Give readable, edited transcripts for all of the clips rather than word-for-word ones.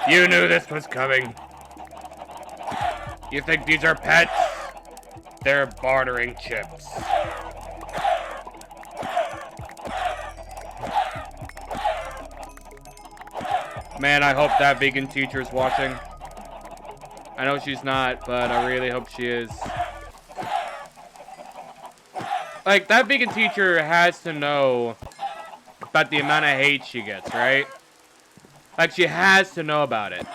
You knew this was coming. You think these are pets? They're bartering chips. Man, I hope that vegan teacher's watching. I know she's not, but I really hope she is. Like, that vegan teacher has to know about the amount of hate she gets, right? Like, she has to know about it.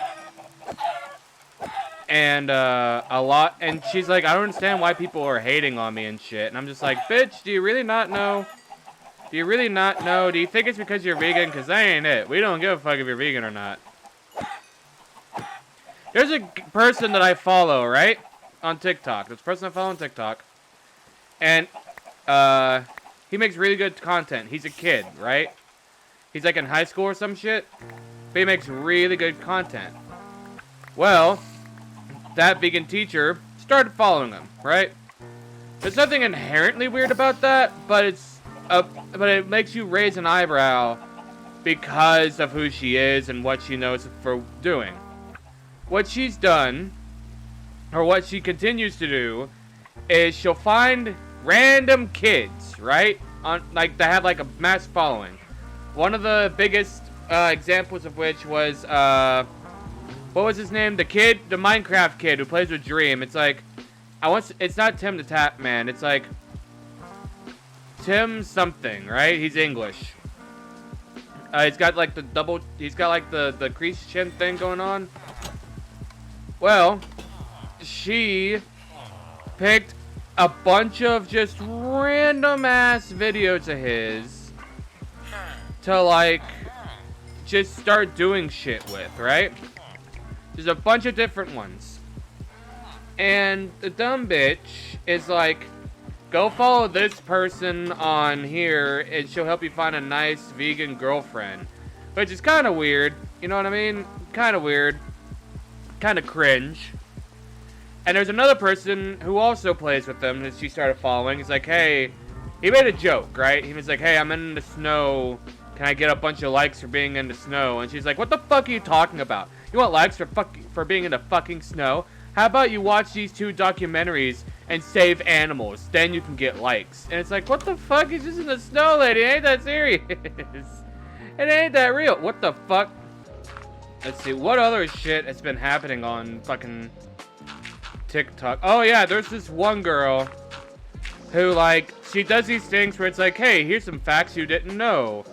And, a lot, and she's like, I don't understand why people are hating on me and shit. And I'm just like, bitch, do you really not know? Do you really not know? Do you think it's because you're vegan? Because that ain't it. We don't give a fuck if you're vegan or not. There's a person that I follow, right? On TikTok. There's a person I follow on TikTok. And, he makes really good content. He's a kid, right? He's like in high school or some shit. But he makes really good content. Well, that vegan teacher started following him, right? There's nothing inherently weird about that, but it makes you raise an eyebrow because of who she is and what she knows for doing. What she's done, or what she continues to do, is she'll find random kids, right? Like, that have like a mass following. One of the biggest examples of which was, what was his name? The Minecraft kid who plays with Dream. It's like, it's not Tim the Tap Man. It's like Tim something, right? He's English. He's got like the crease chin thing going on. Well, she picked a bunch of just random ass videos of his to like just start doing shit with, right? There's a bunch of different ones. And the dumb bitch is like, go follow this person on here and she'll help you find a nice vegan girlfriend. Which is kind of weird. You know what I mean? Kind of weird. Kind of cringe. And there's another person who also plays with them that she started following. He's like, hey, he made a joke, right? He was like, hey, I'm in the snow. Can I get a bunch of likes for being in the snow? And she's like, what the fuck are you talking about? You want likes for being in the fucking snow? How about you watch these 2 documentaries and save animals? Then you can get likes. And it's like, what the fuck? It's just in the snow, lady. It ain't that serious. It ain't that real. What the fuck? Let's see, what other shit has been happening on fucking TikTok? Oh yeah, there's this one girl who, like, she does these things where it's like, hey, here's some facts you didn't know.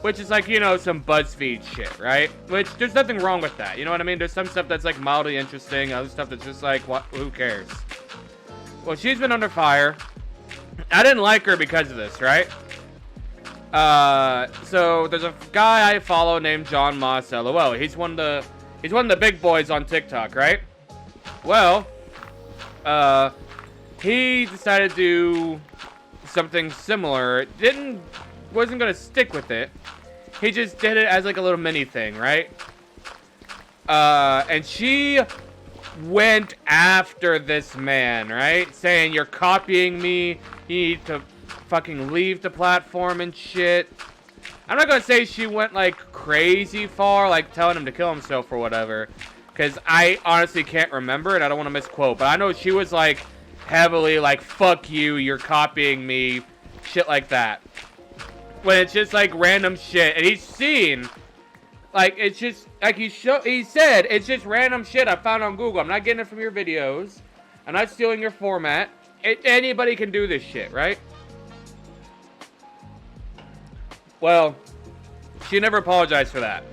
Which is like, you know, some BuzzFeed shit, right? Which, there's nothing wrong with that, you know what I mean? There's some stuff that's, like, mildly interesting, other stuff that's just like, what? Who cares? Well, she's been under fire. I didn't like her because of this, right? So there's a guy I follow named John Moss, LOL. He's one of the big boys on TikTok, right? Well, he decided to do something similar. Wasn't gonna stick with it. He just did it as like a little mini thing, right? And she went after this man, right? Saying, you're copying me. You need to fucking leave the platform and shit. I'm not gonna say she went like crazy far, like telling him to kill himself or whatever, because I honestly can't remember and I don't want to misquote, but I know she was like heavily like, fuck you, you're copying me, shit like that. When it's just like random shit, and he's seen, like, it's just like he said, it's just random shit I found on Google. I'm not getting it from your videos. I'm not stealing your format. Anybody can do this shit, right? Well, she never apologized for that.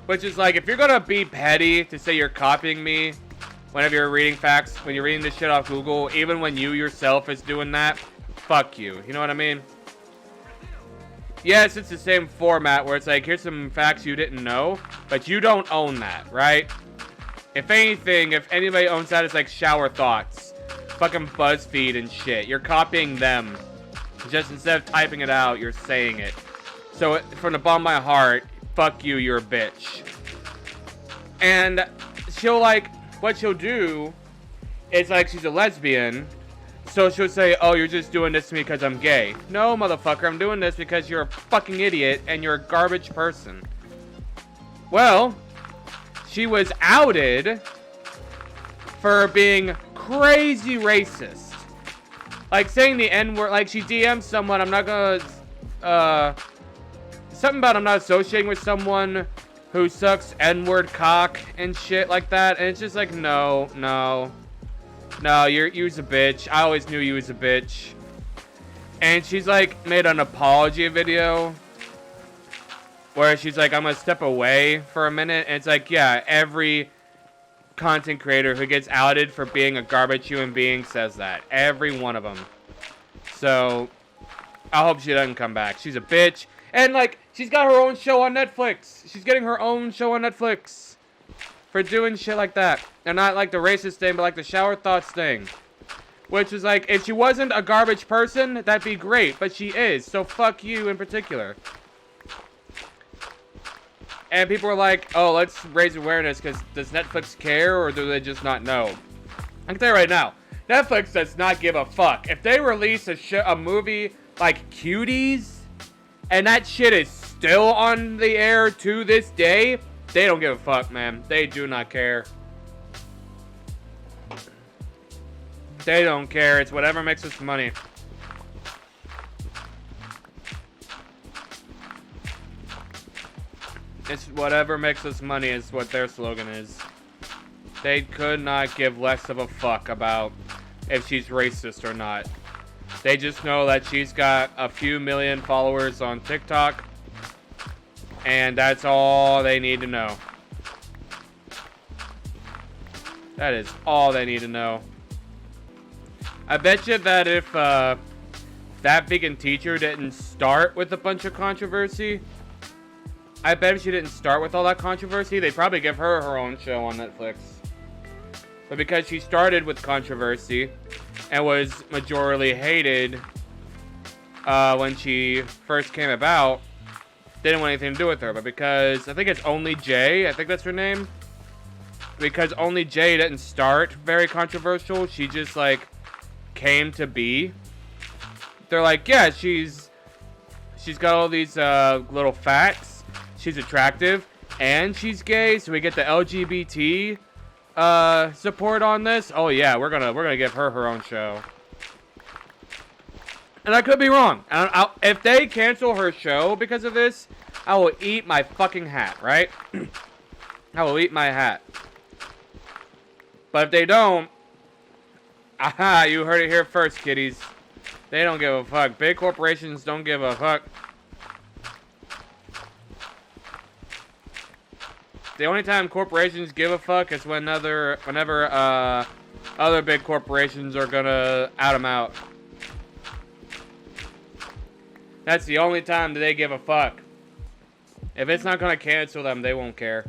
Which is like, if you're gonna be petty to say you're copying me whenever you're reading facts, when you're reading this shit off Google, even when you yourself is doing that, fuck you. You know what I mean? Yes, it's the same format where it's like, here's some facts you didn't know, but you don't own that, right? If anything, if anybody owns that, it's like Shower Thoughts, fucking BuzzFeed and shit. You're copying them. Just instead of typing it out, you're saying it. So from the bottom of my heart, fuck you, you're a bitch. And she'll like, what she'll do is like, she's a lesbian, So she'll say, oh, you're just doing this to me because I'm gay. No, motherfucker, I'm doing this because you're a fucking idiot and you're a garbage person. Well, she was outed for being crazy racist. Like saying the N-word, like she DM'd someone, I'm not gonna, something about I'm not associating with someone who sucks N-word cock and shit like that. And it's just like, no, you was a bitch. I always knew you was a bitch. And she's like made an apology video where she's like, I'm gonna step away for a minute. And it's like, yeah, every content creator who gets outed for being a garbage human being says that. Every one of them. So I hope she doesn't come back. She's a bitch. And like, she's got her own show on Netflix. She's getting her own show on Netflix for doing shit like that. And not like the racist thing, but like the shower thoughts thing. Which is like, if she wasn't a garbage person, that'd be great. But she is. So fuck you in particular. And people are like, oh, let's raise awareness because does Netflix care or do they just not know? I can tell you right now, Netflix does not give a fuck. If they release a movie like Cuties and that shit is still on the air to this day, they don't give a fuck, man. They do not care. They don't care. It's whatever makes us money. It's whatever makes us money is what their slogan is. They could not give less of a fuck about if she's racist or not. They just know that she's got a few million followers on TikTok. And that's all they need to know. That is all they need to know. I bet you that if that vegan teacher didn't start with a bunch of controversy, I bet if she didn't start with all that controversy, they'd probably give her her own show on Netflix. But because she started with controversy and was majorly hated when she first came about, they didn't want anything to do with her. But because, I think it's Only Jay, I think that's her name. Because Only Jay didn't start very controversial, she just like came to be. They're like, yeah, she's got all these little facts. She's attractive and she's gay, so we get the LGBT support on this. Oh yeah, we're gonna give her her own show. And I could be wrong. If they cancel her show because of this, I will eat my fucking hat, right? I will eat my hat. But if they don't, aha, you heard it here first, kiddies. They don't give a fuck. Big corporations don't give a fuck. The only time corporations give a fuck is whenever other big corporations are gonna out them out. That's the only time that they give a fuck. If it's not gonna cancel them, they won't care.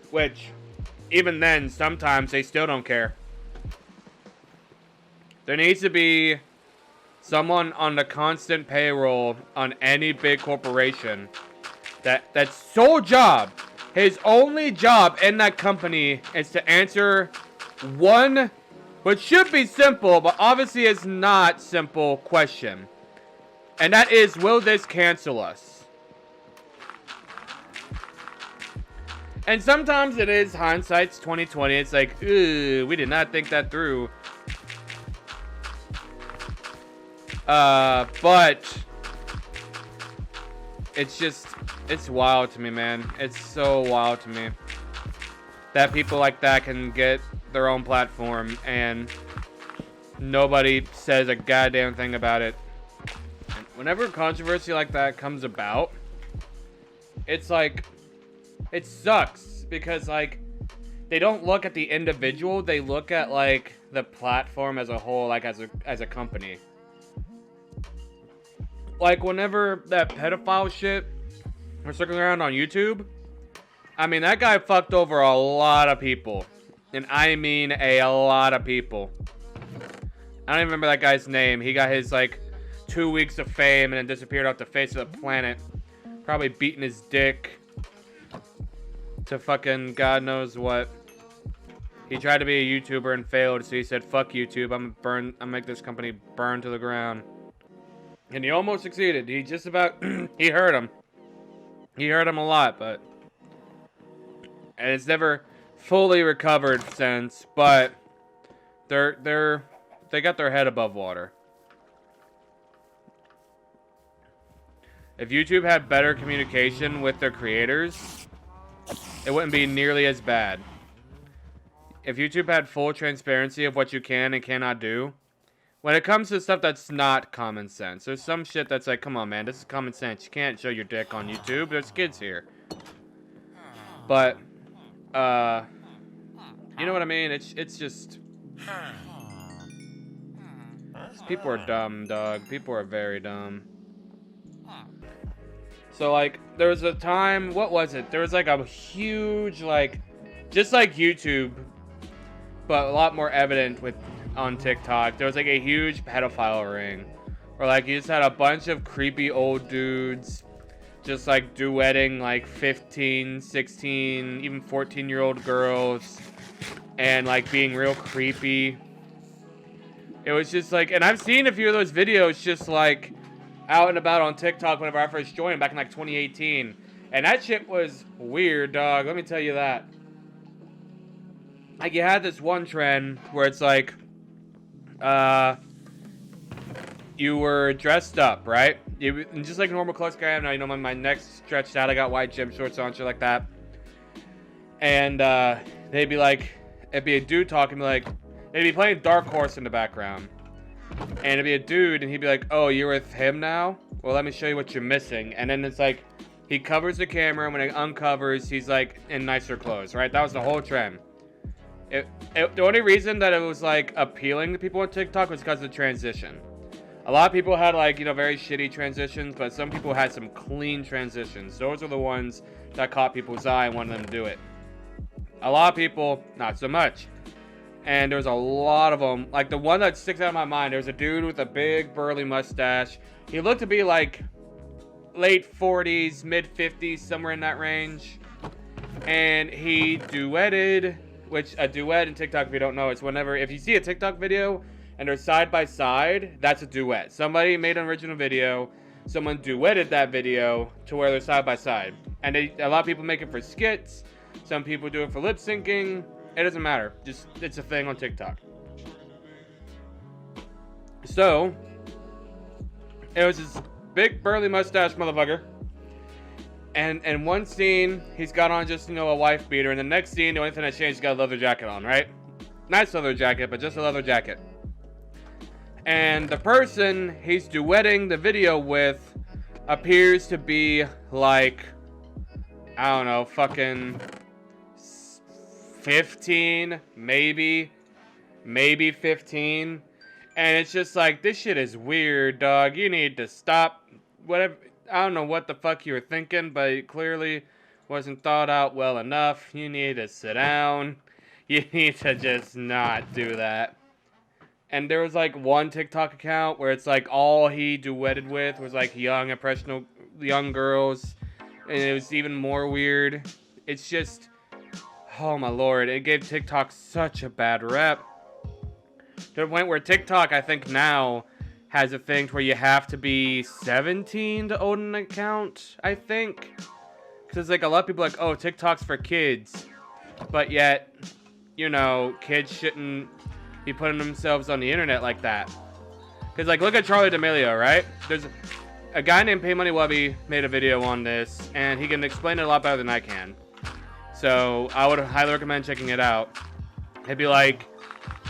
Which, even then, sometimes they still don't care. There needs to be someone on the constant payroll on any big corporation that's sole job, his only job in that company is to answer one, which should be simple, but obviously is not simple question. And that is, will this cancel us? And sometimes it is hindsight's 2020. It's like, ooh, we did not think that through. But it's wild to me, man. It's so wild to me that people like that can get their own platform and nobody says a goddamn thing about it. And whenever controversy like that comes about, it's like, it sucks because like they don't look at the individual, they look at like the platform as a whole, like as a company. Like, whenever that pedophile shit was circling around on YouTube, I mean, that guy fucked over a lot of people. And I mean a lot of people. I don't even remember that guy's name. He got his, like, 2 weeks of fame and then disappeared off the face of the planet. Probably beating his dick to fucking God knows what. He tried to be a YouTuber and failed, so he said, "Fuck YouTube. I'm gonna make this company burn to the ground." And he almost succeeded. He just about he hurt him. He hurt him a lot, but and it's never fully recovered since. But they got their head above water. If YouTube had better communication with their creators, it wouldn't be nearly as bad. If YouTube had full transparency of what you can and cannot do, when it comes to stuff that's not common sense, there's some shit that's like, come on, man, this is common sense. You can't show your dick on YouTube. There's kids here. But, you know what I mean? It's just... People are dumb, dog. People are very dumb. So, like, there was a time... What was it? There was, like, a huge, like... Just like YouTube, but a lot more evident on TikTok. There was, like, a huge pedophile ring. Where, like, you just had a bunch of creepy old dudes just, like, duetting, like, 15, 16, even 14-year-old girls. And, like, being real creepy. It was just, like... And I've seen a few of those videos just, like, out and about on TikTok whenever I first joined back in, like, 2018. And that shit was weird, dog. Let me tell you that. Like, you had this one trend where it's like, you were dressed up, right? Just like normal clothes guy I am now, you know, my neck's stretched out, I got white gym shorts on, shit like that. And, they'd be like, it'd be a dude talking, like, they'd be playing Dark Horse in the background. And it'd be a dude, and he'd be like, oh, you're with him now? Well, let me show you what you're missing. And then it's like, he covers the camera, and when it uncovers, he's, like, in nicer clothes, right? That was the whole trend. The only reason that it was, like, appealing to people on TikTok was because of the transition. A lot of people had, like, you know, very shitty transitions, but some people had some clean transitions. Those are the ones that caught people's eye and wanted them to do it. A lot of people, not so much. And there was a lot of them. Like, the one that sticks out of my mind, there was a dude with a big, burly mustache. He looked to be, like, late 40s, mid 50s, somewhere in that range. And he duetted... Which, a duet in TikTok, if you don't know, it's whenever, if you see a TikTok video and they're side by side, that's a duet. Somebody made an original video, someone duetted that video to where they're side by side. And a lot of people make it for skits, some people do it for lip syncing, it doesn't matter. Just, it's a thing on TikTok. So, it was this big burly mustache motherfucker. And in one scene, he's got on just, you know, a wife beater. And the next scene, the only thing that changed, he's got a leather jacket on, right? Nice leather jacket, but just a leather jacket. And the person he's duetting the video with appears to be, like, I don't know, fucking 15, maybe 15. And it's just like, this shit is weird, dog. You need to stop. Whatever. I don't know what the fuck you were thinking, but it clearly wasn't thought out well enough. You need to sit down. You need to just not do that. And there was like one TikTok account where it's like all he duetted with was like young, impressionable, young girls. And it was even more weird. It's just, oh my lord, it gave TikTok such a bad rep. To the point where TikTok, I think now, has a thing where you have to be 17 to own an account, I think. Because like a lot of people are like, oh, TikTok's for kids. But yet, you know, kids shouldn't be putting themselves on the internet like that. Because like, look at Charlie D'Amelio, right? There's a guy named Pay Money Wubby made a video on this, and he can explain it a lot better than I can. So I would highly recommend checking it out. It'd be like,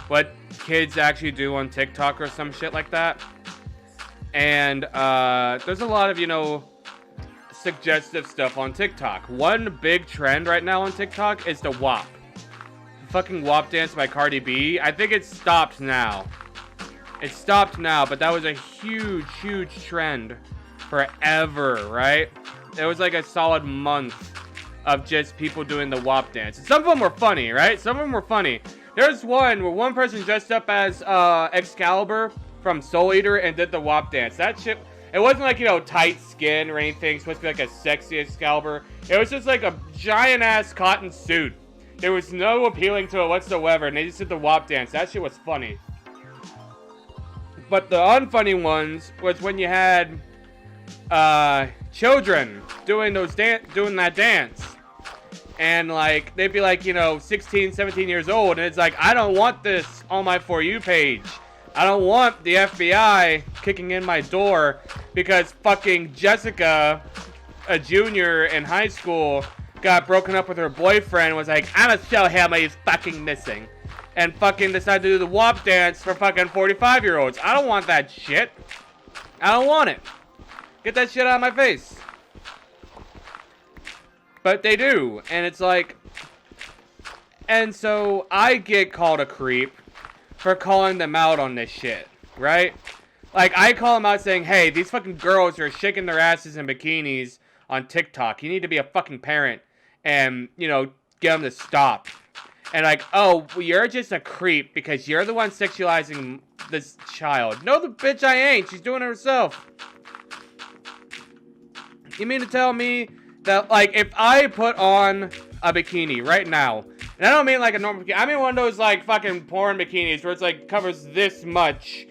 what kids actually do on TikTok or some shit like that. And there's a lot of, you know, suggestive stuff on TikTok. One big trend right now on TikTok is the WAP. The fucking WAP dance by Cardi B. I think it's stopped now. It's stopped now, but that was a huge, huge trend forever, right? It was like a solid month of just people doing the WAP dance. And some of them were funny, right? Some of them were funny. There's one where one person dressed up as Excalibur from Soul Eater and did the WAP dance. That shit, it wasn't like, you know, tight skin or anything. It's supposed to be like a sexy Excalibur. It was just like a giant ass cotton suit. There was no appealing to it whatsoever, and they just did the WAP dance. That shit was funny. But the unfunny ones was when you had children doing that dance. And, like, they'd be like, 16, 17 years old, and it's like, I don't want this on my For You page. I don't want the FBI kicking in my door because fucking Jessica, a junior in high school, got broken up with her boyfriend, was like, I'm gonna show him he's fucking missing. And fucking decided to do the WAP dance for fucking 45-year-olds. I don't want that shit. I don't want it. Get that shit out of my face. But they do. And it's like... And so I get called a creep for calling them out on this shit. Right? Like, I call them out saying, hey, these fucking girls are shaking their asses in bikinis on TikTok. You need to be a fucking parent and, get them to stop. And like, oh, well, you're just a creep because you're the one sexualizing this child. No, the bitch I ain't. She's doing it herself. You mean to tell me that, like, if I put on a bikini right now, and I don't mean like a normal bikini, I mean one of those, like, fucking porn bikinis where it's, like, covers this much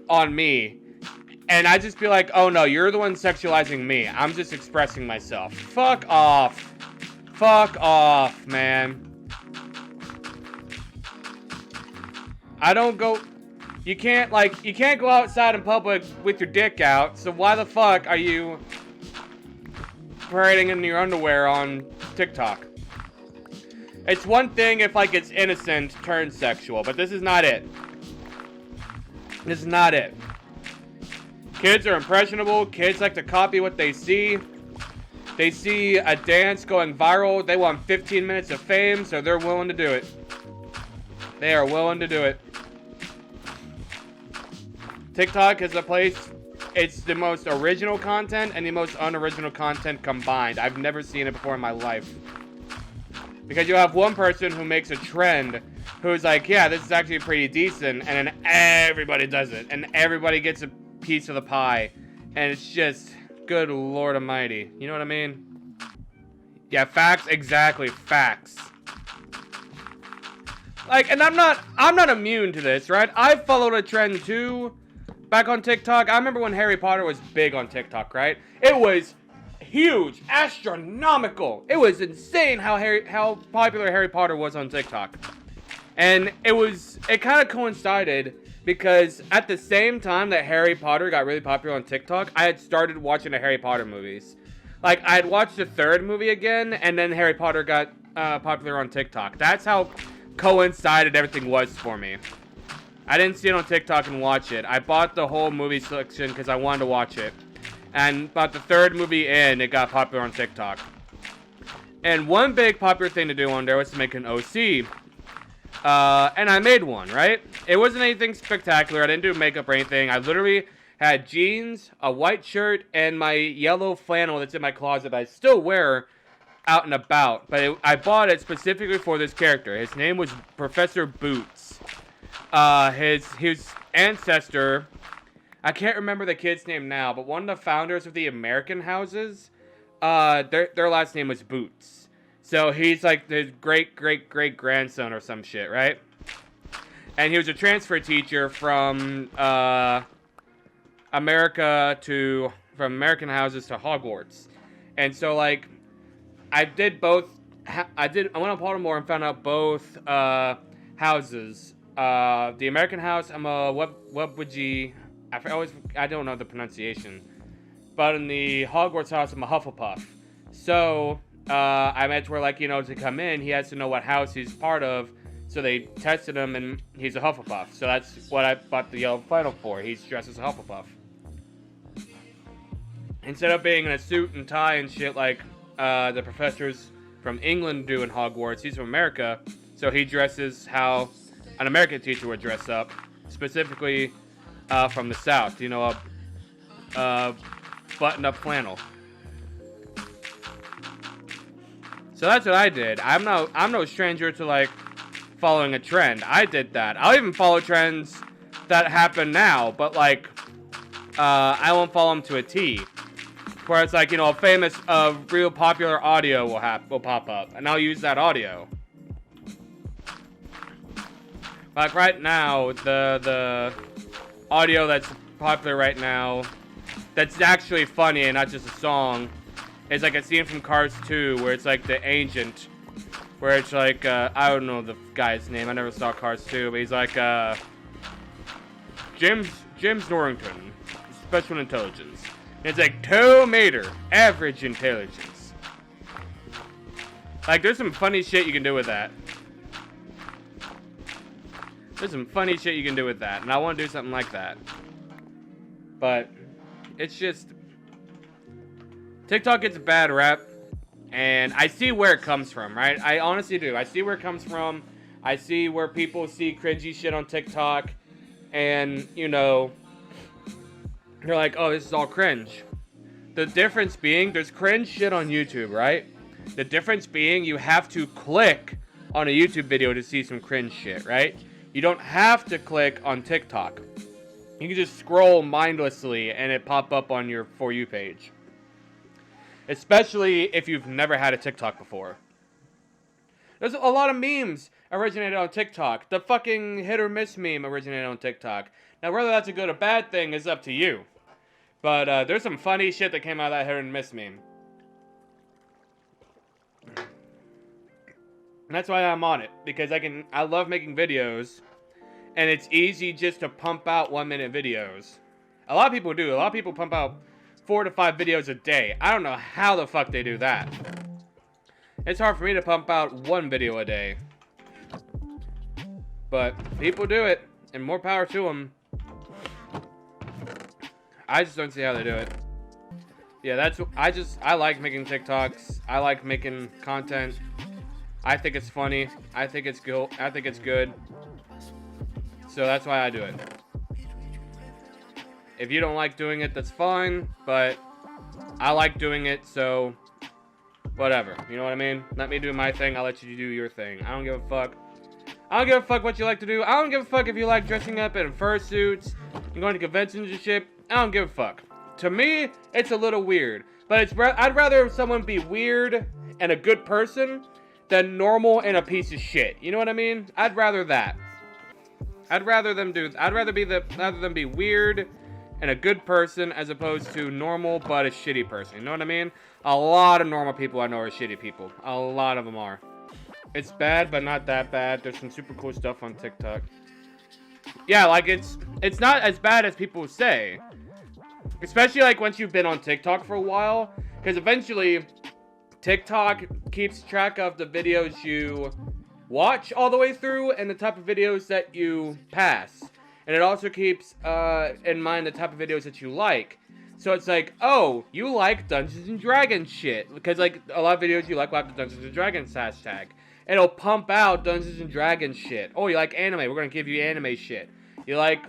on me, and I just be like, oh no, you're the one sexualizing me. I'm just expressing myself. Fuck off. Fuck off, man. You can't go outside in public with your dick out, so why the fuck are you parading in your underwear on TikTok? It's one thing if, like, it's innocent turned sexual, but this is not it. This is not it. Kids are impressionable. Kids like to copy what they see. They see a dance going viral. They want 15 minutes of fame, so they're willing to do it. They are willing to do it. TikTok is a place, it's the most original content and the most unoriginal content combined. I've never seen it before in my life. Because you have one person who makes a trend who's like, yeah, this is actually pretty decent, and then everybody does it, and everybody gets a piece of the pie, and it's just, good Lord Almighty. You know what I mean? Yeah, facts, exactly, facts. Like, and I'm not immune to this, right? I followed a trend too. Back on TikTok, I remember when Harry Potter was big on TikTok, right? It was huge, astronomical. It was insane how popular Harry Potter was on TikTok. And it kind of coincided because at the same time that Harry Potter got really popular on TikTok, I had started watching the Harry Potter movies. Like, I had watched the third movie again, and then Harry Potter got popular on TikTok. That's how coincided everything was for me. I didn't see it on TikTok and watch it. I bought the whole movie section because I wanted to watch it. And about the third movie in, it got popular on TikTok. And one big popular thing to do on there was to make an OC. And I made one, right? It wasn't anything spectacular. I didn't do makeup or anything. I literally had jeans, a white shirt, and my yellow flannel that's in my closet that I still wear out and about. But I bought it specifically for this character. His name was Professor Boots. His ancestor, I can't remember the kid's name now, but one of the founders of the American houses, their last name was Boots. So he's like the great-great-great-grandson or some shit, right? And he was a transfer teacher from American houses to Hogwarts. And so, like, I did both. I went to Baltimore and found out both houses. The American house, I'm a Webwidgey. I don't know the pronunciation. But in the Hogwarts house, I'm a Hufflepuff. So, I meant where, like, to come in, he has to know what house he's part of. So they tested him, and he's a Hufflepuff. So that's what I bought the yellow flannel for. He's dressed as a Hufflepuff. Instead of being in a suit and tie and shit like the professors from England do in Hogwarts, he's from America. So he dresses how an American teacher would dress up, specifically from the South. A button-up flannel. So that's what I did. I'm no stranger to, like, following a trend. I did that. I'll even follow trends that happen now, but, like, I won't follow them to a T. Where it's like, a famous, real popular audio will pop up, and I'll use that audio. Like right now, the audio that's popular right now, that's actually funny and not just a song, is like a scene from Cars 2 where it's like the agent, where it's like, I don't know the guy's name, I never saw Cars 2, but he's like, James Norrington, Special Intelligence. And it's like 2 meter, average intelligence. Like, there's some funny shit you can do with that. There's some funny shit you can do with that, and I want to do something like that. But it's just, TikTok gets a bad rep, and I see where it comes from, right? I honestly do. I see where it comes from. I see where people see cringy shit on TikTok, and, you know, they're like, oh, this is all cringe. The difference being, there's cringe shit on YouTube, right? The difference being, you have to click on a YouTube video to see some cringe shit, right? You don't have to click on TikTok. You can just scroll mindlessly and it pop up on your For You page. Especially if you've never had a TikTok before. There's a lot of memes originated on TikTok. The fucking hit or miss meme originated on TikTok. Now, whether that's a good or bad thing is up to you. But there's some funny shit that came out of that hit or miss meme. And that's why I'm on it, because I love making videos, and it's easy just to pump out 1-minute videos. A lot of people do. A lot of people pump out 4 to 5 videos a day. I don't know how the fuck they do that. It's hard for me to pump out 1 video a day. But people do it, and more power to them. I just don't see how they do it. Yeah, I like making TikToks. I like making content. I think it's funny. I think it's good. So that's why I do it. If you don't like doing it, that's fine. But I like doing it, so whatever. You know what I mean? Let me do my thing. I'll let you do your thing. I don't give a fuck. I don't give a fuck what you like to do. I don't give a fuck if you like dressing up in fursuits and going to conventions and shit. I don't give a fuck. To me, it's a little weird. But I'd rather someone be weird and a good person than normal and a piece of shit. You know what I mean? I'd rather that. I'd rather them be weird and a good person as opposed to normal but a shitty person. You know what I mean? A lot of normal people I know are shitty people. A lot of them are. It's bad, but not that bad. There's some super cool stuff on TikTok. Yeah, like it's not as bad as people say. Especially like once you've been on TikTok for a while, because eventually TikTok keeps track of the videos you watch all the way through and the type of videos that you pass. And it also keeps in mind the type of videos that you like. So it's like, oh, you like Dungeons and Dragons shit. Because like a lot of videos you like will have the Dungeons and Dragons hashtag. It'll pump out Dungeons and Dragons shit. Oh, you like anime? We're gonna give you anime shit. You like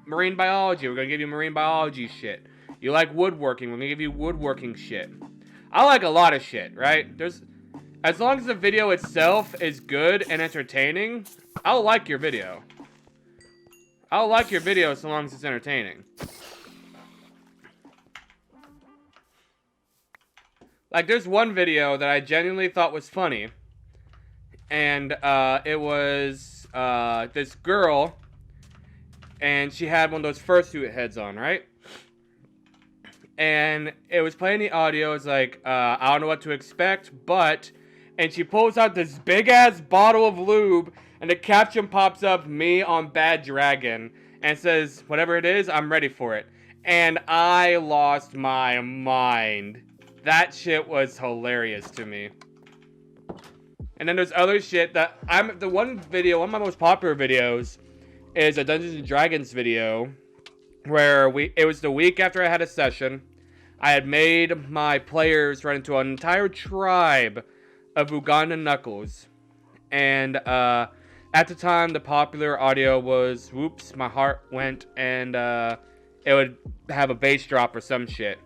marine biology? We're gonna give you marine biology shit. You like woodworking? We're gonna give you woodworking shit. I like a lot of shit, right? As long as the video itself is good and entertaining, I'll like your video. I'll like your video so long as it's entertaining. Like, there's one video that I genuinely thought was funny. And, it was, this girl. And she had one of those fursuit heads on, right? And it was playing the audio. It's like, I don't know what to expect, but... And she pulls out this big-ass bottle of lube, and the caption pops up, me on Bad Dragon, and says, whatever it is, I'm ready for it. And I lost my mind. That shit was hilarious to me. And then there's other shit that one of my most popular videos is a Dungeons and Dragons video where it was the week after I had a session. I had made my players run into an entire tribe of Ugandan knuckles. And at the time, the popular audio was, whoops, my heart went, and it would have a bass drop or some shit.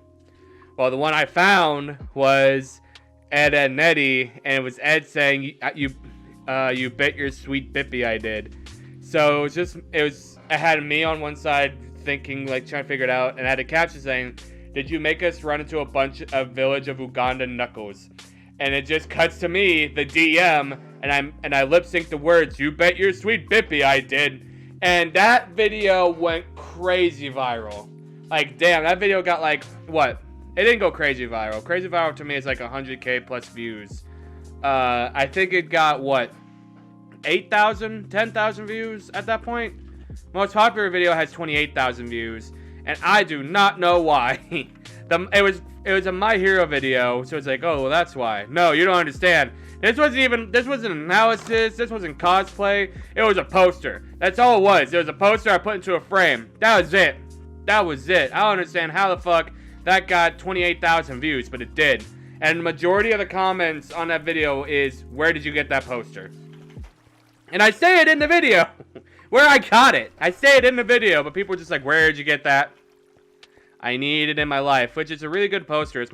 Well, the one I found was Ed and Nettie, and it was Ed saying, you bet your sweet bippy I did. So it had me on one side thinking, like, trying to figure it out, and I had a caption saying, did you make us run into a village of Ugandan knuckles? And it just cuts to me, the DM, and I lip synced the words, "You bet your sweet bippy I did," and that video went crazy viral. Like, damn, that video got like what? It didn't go crazy viral. Crazy viral to me is like 100K plus views. I think it got what? 8,000, 10,000 views at that point. Most popular video has 28,000 views, and I do not know why. It was a My Hero video, so it's like, oh, well, that's why. No, you don't understand. This wasn't analysis. This wasn't cosplay. It was a poster. That's all it was. It was a poster I put into a frame. That was it. That was it. I don't understand how the fuck that got 28,000 views, but it did. And the majority of the comments on that video is, where did you get that poster? And I say it in the video. Where I got it. I say it in the video, but people are just like, where did you get that? I need it in my life, which is a really good poster. It's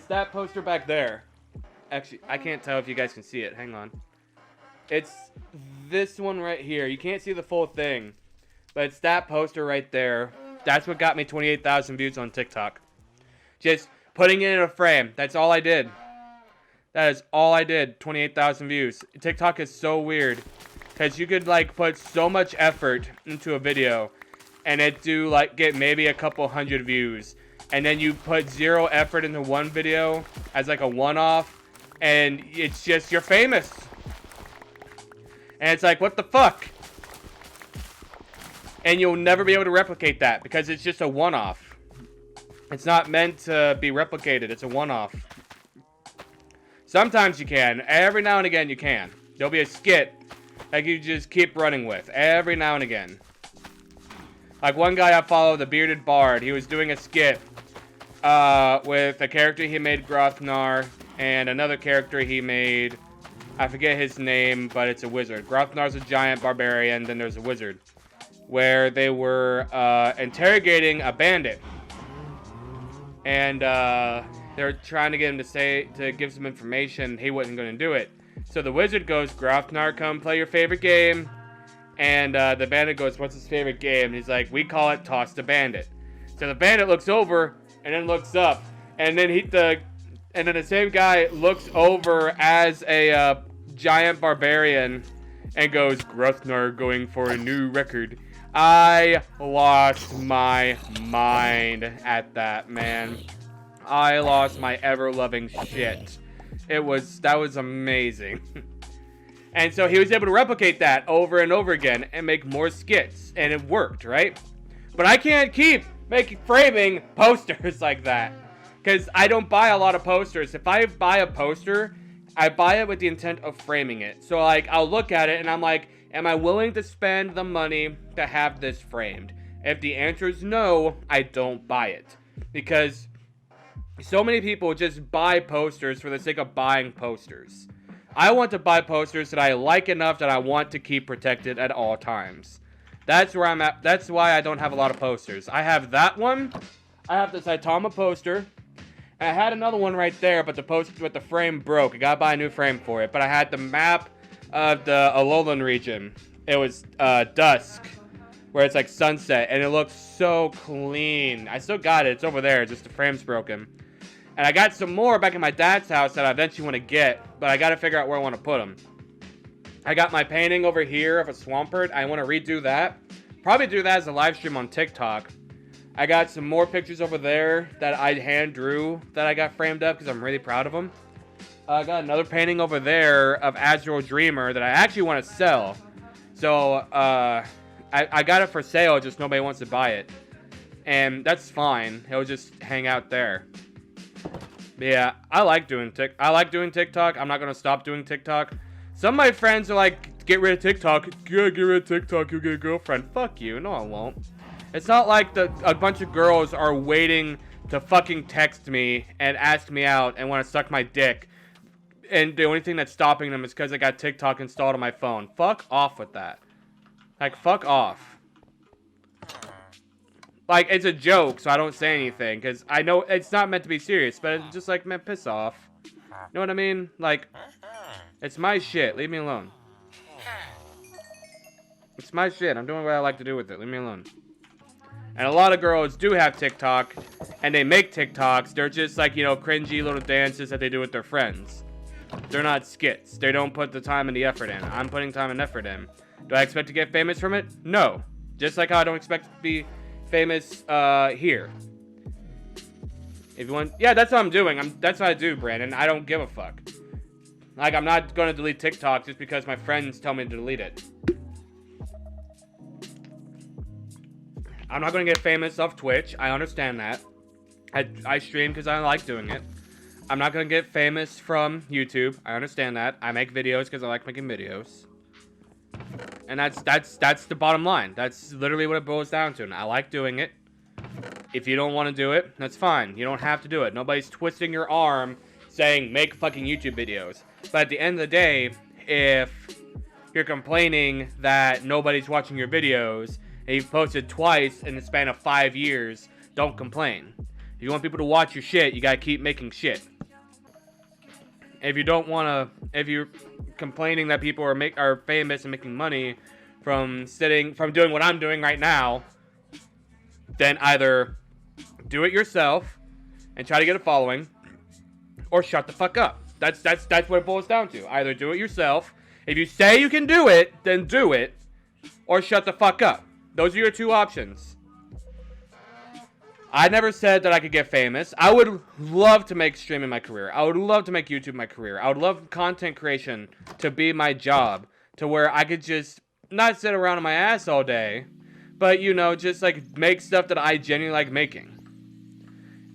that poster back there. Actually, I can't tell if you guys can see it. Hang on. It's this one right here. You can't see the full thing, but it's that poster right there. That's what got me 28,000 views on TikTok. Just putting it in a frame. That's all I did. That is all I did. 28,000 views. TikTok is so weird, because you could like put so much effort into a video, and it do like get maybe a couple hundred views, and then you put zero effort into one video as like a one-off, and it's just, you're famous. And it's like, what the fuck? And you'll never be able to replicate that because it's just a one-off. It's not meant to be replicated. It's a one-off. Sometimes you can. Every now and again you can. There'll be a skit that you just keep running with. Every now and again. Like one guy I follow, the Bearded Bard. He was doing a skit with a character he made, Grothnar, and another character he made, I forget his name, but it's a wizard. Grothnar's a giant barbarian, then there's a wizard, where they were interrogating a bandit, and they're trying to get him to give some information. He wasn't going to do it, so the wizard goes, "Grothnar, come play your favorite game," and the bandit goes, "What's his favorite game?" And he's like, "We call it Toss the Bandit." So the bandit looks over and then looks up, and then and then the same guy looks over as a giant barbarian and goes, "Grothnar going for a new record." I lost my mind at that, man. I lost my ever-loving shit. That was amazing. And so he was able to replicate that over and over again and make more skits, and it worked, right? But I can't keep framing posters like that, because I don't buy a lot of posters. If I buy a poster, I buy it with the intent of framing it. So like, I'll look at it and I'm like, am I willing to spend the money to have this framed? If the answer is no, I don't buy it. Because so many people just buy posters for the sake of buying posters. I want to buy posters that I like enough that I want to keep protected at all times. That's where I'm at. That's why I don't have a lot of posters. I have that one. I have the Saitama poster. I had another one right there, but the frame broke. I gotta buy a new frame for it. But I had the map of the Alolan region. It was dusk, where it's like sunset, and it looks so clean. I still got it. It's over there. Just the frame's broken. And I got some more back in my dad's house that I eventually want to get, but I gotta figure out where I want to put them. I got my painting over here of a Swampert. I want to redo that. Probably do that as a live stream on TikTok. I got some more pictures over there that I hand drew that I got framed up because I'm really proud of them. I got another painting over there of Azrael Dreamer that I actually want to sell. So I got it for sale, just nobody wants to buy it. And that's fine. It'll just hang out there. But yeah, I like doing TikTok. I'm not going to stop doing TikTok. Some of my friends are like, get rid of TikTok. Yeah, get rid of TikTok, you'll get a girlfriend. Fuck you. No, I won't. It's not like a bunch of girls are waiting to fucking text me and ask me out and want to suck my dick. And the only thing that's stopping them is because I got TikTok installed on my phone. Fuck off with that. Like, fuck off. Like, it's a joke, so I don't say anything. Because I know it's not meant to be serious. But it's just like, man, piss off. You know what I mean? Like, it's my shit. Leave me alone. It's my shit. I'm doing what I like to do with it. Leave me alone. And a lot of girls do have TikTok, and they make TikToks. They're just like, you know, cringy little dances that they do with their friends. They're not skits. They don't put the time and the effort in. I'm putting time and effort in. Do I expect to get famous from it? No. Just like how I don't expect to be famous here. If you want, yeah, that's what I'm doing. That's what I do, Brandon. I don't give a fuck. Like, I'm not gonna delete TikTok just because my friends tell me to delete it. I'm not gonna get famous off Twitch. I understand that. I stream because I like doing it. I'm not gonna get famous from YouTube. I understand that. I make videos because I like making videos. And that's the bottom line. That's literally what it boils down to. And I like doing it. If you don't want to do it, that's fine. You don't have to do it. Nobody's twisting your arm saying make fucking YouTube videos. But at the end of the day, if you're complaining that nobody's watching your videos and you've posted twice in the span of 5 years, don't complain. If you want people to watch your shit, you gotta keep making shit. If you don't wanna, if you're complaining that people are famous and making money from doing what I'm doing right now, then either do it yourself and try to get a following, or shut the fuck up. That's what it boils down to. Either do it yourself. If you say you can do it, then do it, or shut the fuck up. Those are your two options. I never said that I could get famous. I would love to make streaming my career. I would love to make YouTube my career. I would love content creation to be my job, to where I could just not sit around on my ass all day, but, you know, just, like, make stuff that I genuinely like making.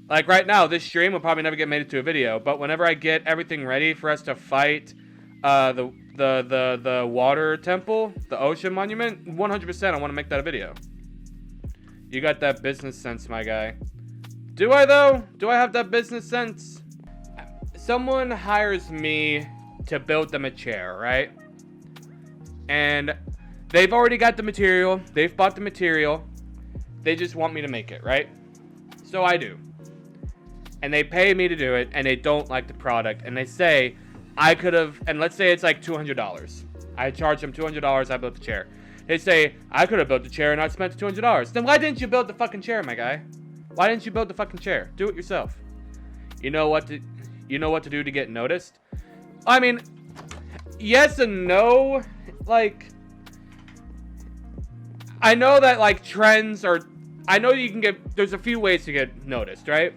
Like, right now, this stream will probably never get made into a video, but whenever I get everything ready for us to fight the water temple, the ocean monument, 100% I want to make that a video. You got that business sense, my guy. Do I, though? Do I have that business sense? Someone hires me to build them a chair, right? And they've already got the material. They've bought the material. They just want me to make it, right? So I do. And they pay me to do it, and they don't like the product. And they say, I could have, and let's say it's like $200. I charge them $200, I built the chair. They say, I could have built the chair and not spent the $200. Then why didn't you build the fucking chair, my guy? Why didn't you build the fucking chair? Do it yourself. You know what to do to get noticed? I mean, yes and no. Like, I know that, like, trends are, I know you can get, there's a few ways to get noticed, right?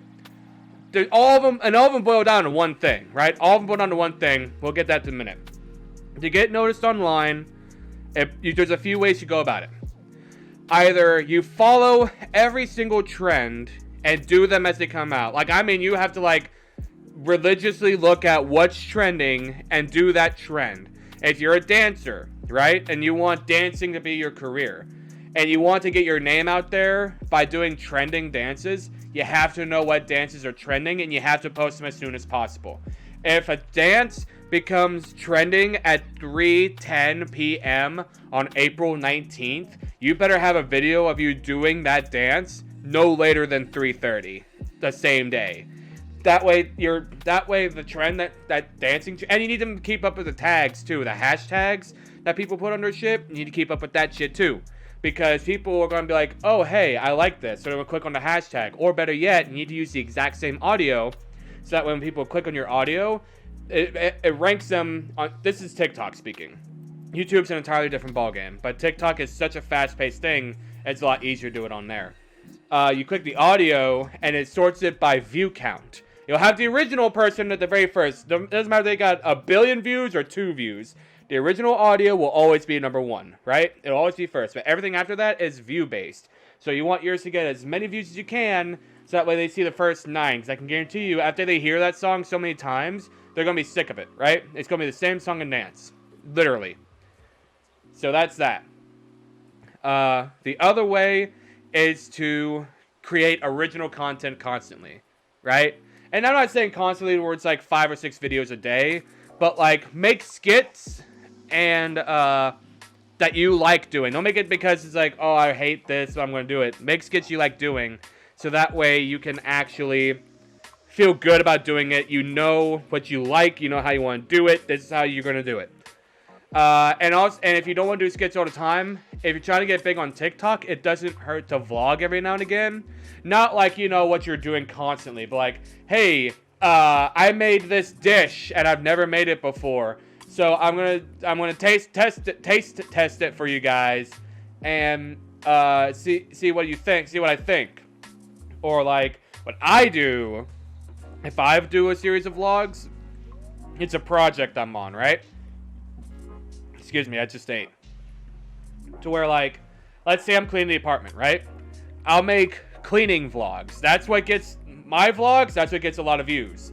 All of them boil down to one thing, right? All of them boil down to one thing. We'll get that in a minute. To get noticed online, there's a few ways you go about it. Either you follow every single trend and do them as they come out. Like, I mean, you have to, like, religiously look at what's trending and do that trend. If you're a dancer, right, and you want dancing to be your career, and you want to get your name out there by doing trending dances, you have to know what dances are trending, and you have to post them as soon as possible. If a dance becomes trending at 3:10 p.m. on April 19th, you better have a video of you doing that dance no later than 3:30 the same day. That way the trend that dancing, and you need to keep up with the tags too, the hashtags that people put under shit. You need to keep up with that shit too, because people are going to be like, oh hey, I like this, so they're going to click on the hashtag. Or better yet, you need to use the exact same audio, so that when people click on your audio, it ranks them on. This is TikTok speaking. YouTube's an entirely different ballgame, but TikTok is such a fast-paced thing, it's a lot easier to do it on there. You click the audio, and it sorts it by view count. You'll have the original person at the very first. It doesn't matter if they got 1 billion views or 2 views. The original audio will always be number 1, right? It'll always be first, but everything after that is view-based. So you want yours to get as many views as you can, so that way they see the first 9. Because I can guarantee you, after they hear that song so many times, they're going to be sick of it, right? It's going to be the same song and dance. Literally. So that's that. The other way is to create original content constantly, right? And I'm not saying constantly where it's like 5 or 6 videos a day, but like make skits and that you like doing. Don't make it because it's like, oh, I hate this, so I'm going to do it. Make skits you like doing, so that way you can actually feel good about doing it. You know what you like. You know how you want to do it. This is how you're going to do it. And if you don't want to do skits all the time, if you're trying to get big on TikTok, it doesn't hurt to vlog every now and again. Not like, you know, what you're doing constantly, but like, hey, I made this dish and I've never made it before. So I'm gonna taste test it for you guys and see what you think, see what I think. Or like what I do if I do a series of vlogs, it's a project I'm on, right? Excuse me, I just ate. To where like, let's say I'm cleaning the apartment, right? I'll make cleaning vlogs. That's what gets my vlogs. That's what gets a lot of views.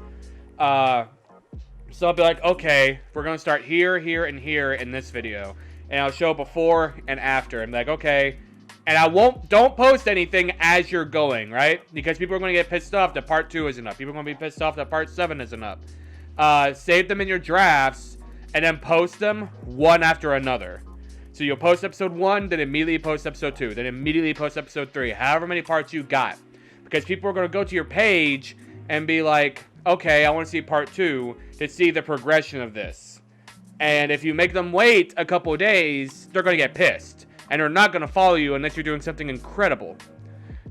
So I'll be like, okay, we're gonna start here, here, and here in this video, and I'll show before and after. I'm like, okay, and don't post anything as you're going, right? Because people are gonna get pissed off that part 2 isn't up. People are gonna be pissed off that part 7 isn't up. Save them in your drafts and then post them one after another. So you'll post episode 1, then immediately post episode 2, then immediately post episode 3, however many parts you got. Because people are going to go to your page and be like, okay, I want to see part 2 to see the progression of this. And if you make them wait a couple of days, they're going to get pissed. And they're not going to follow you unless you're doing something incredible.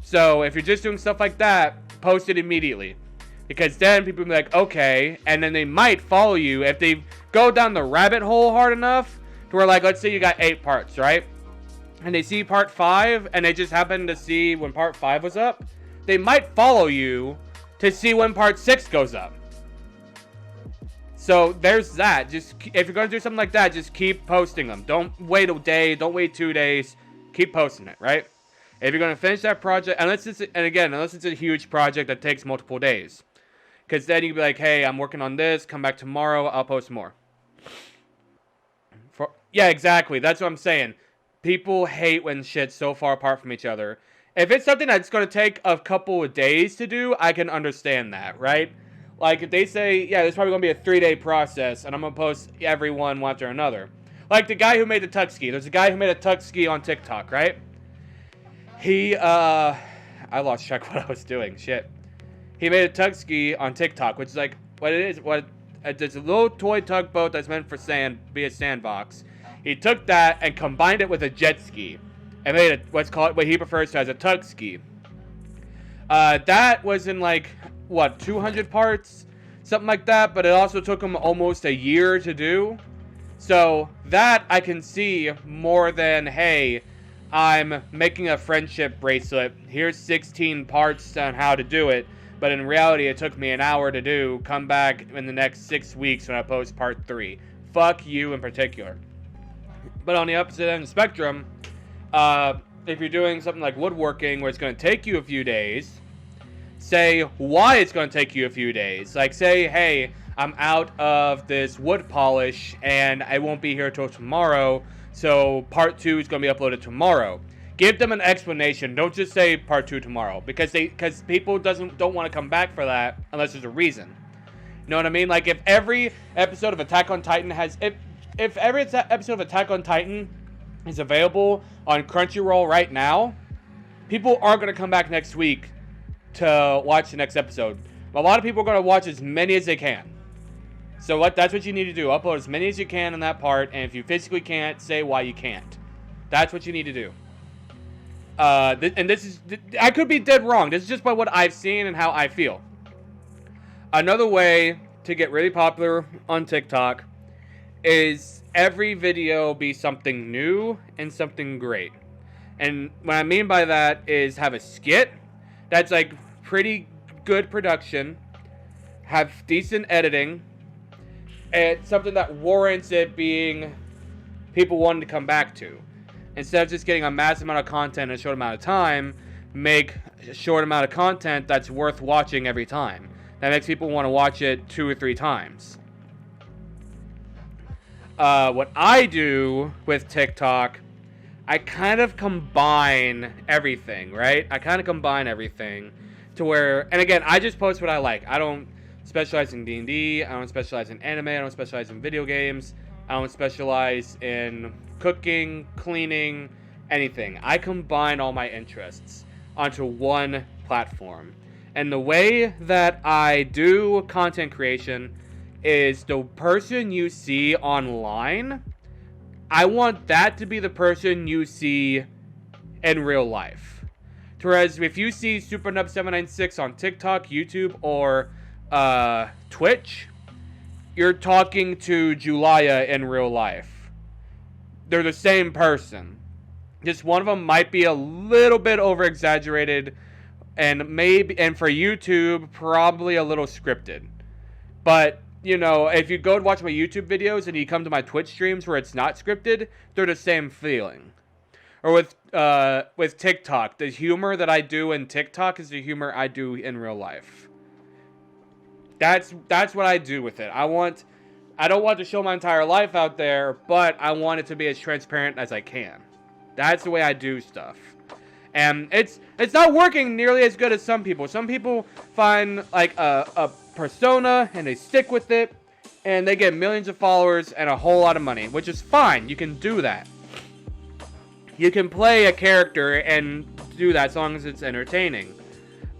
So if you're just doing stuff like that, post it immediately. Because then people will be like, okay, and then they might follow you if they go down the rabbit hole hard enough. To where, like, let's say you got 8 parts, right? And they see part 5, and they just happen to see when part 5 was up. They might follow you to see when part 6 goes up. So there's that. Just if you're gonna do something like that, just keep posting them. Don't wait a day. Don't wait 2 days. Keep posting it, right? If you're gonna finish that project, unless it's a huge project that takes multiple days, because then you can be like, hey, I'm working on this. Come back tomorrow. I'll post more. Yeah, exactly. That's what I'm saying. People hate when shit's so far apart from each other. If it's something that's going to take a couple of days to do, I can understand that, right? Like, if they say, yeah, this is probably going to be a 3-day process, and I'm going to post every one after another. Like the guy who made the tuck ski. There's a guy who made a tuck ski on TikTok, right? I lost track of what I was doing. Shit. He made a tuck ski on TikTok, which is like, what it is, it's a little toy tugboat that's meant for be a sandbox. He took that and combined it with a jet ski and made what he prefers to as a tug ski. That was in like, 200 parts? Something like that, but it also took him almost a year to do. So that I can see more than, hey, I'm making a friendship bracelet. Here's 16 parts on how to do it. But in reality, it took me an hour to do. Come back in the next 6 weeks when I post part 3. Fuck you in particular. But on the opposite end of the spectrum, if you're doing something like woodworking where it's going to take you a few days, say why it's going to take you a few days. Like say, hey, I'm out of this wood polish and I won't be here till tomorrow, so part 2 is going to be uploaded tomorrow. Give them an explanation. Don't just say part 2 tomorrow, because people don't want to come back for that unless there's a reason. You know what I mean? Like if every episode of Attack on Titan if every episode of Attack on Titan is available on Crunchyroll right now, people aren't going to come back next week to watch the next episode. A lot of people are going to watch as many as they can. So that's what you need to do. Upload as many as you can in that part, and if you physically can't, say why you can't. That's what you need to do. I could be dead wrong. This is just by what I've seen and how I feel. Another way to get really popular on TikTok is every video be something new and something great. And what I mean by that is have a skit that's like pretty good production, have decent editing, and something that warrants it being people wanting to come back to. Instead of just getting a massive amount of content in a short amount of time, make a short amount of content that's worth watching every time. That makes people want to watch it 2 or 3 times. What I do with TikTok, I kind of combine everything, right? I kind of combine everything to where, and again, I just post what I like. I don't specialize in D&D. I don't specialize in anime. I don't specialize in video games. I don't specialize in cooking, cleaning, anything. I combine all my interests onto one platform. And the way that I do content creation is the person you see online, I want that to be the person you see in real life. Whereas if you see SuperNub796 on TikTok, YouTube, or Twitch, you're talking to Julia in real life. They're the same person. Just one of them might be a little bit over exaggerated, and for YouTube, probably a little scripted. But, you know, if you go and watch my YouTube videos and you come to my Twitch streams where it's not scripted, they're the same feeling. Or with TikTok, the humor that I do in TikTok is the humor I do in real life. That's what I do with it. I don't want to show my entire life out there, but I want it to be as transparent as I can. That's the way I do stuff. And it's not working nearly as good as some people. Some people find like a persona and they stick with it and they get millions of followers and a whole lot of money, which is fine. You can do that. You can play a character and do that as long as it's entertaining.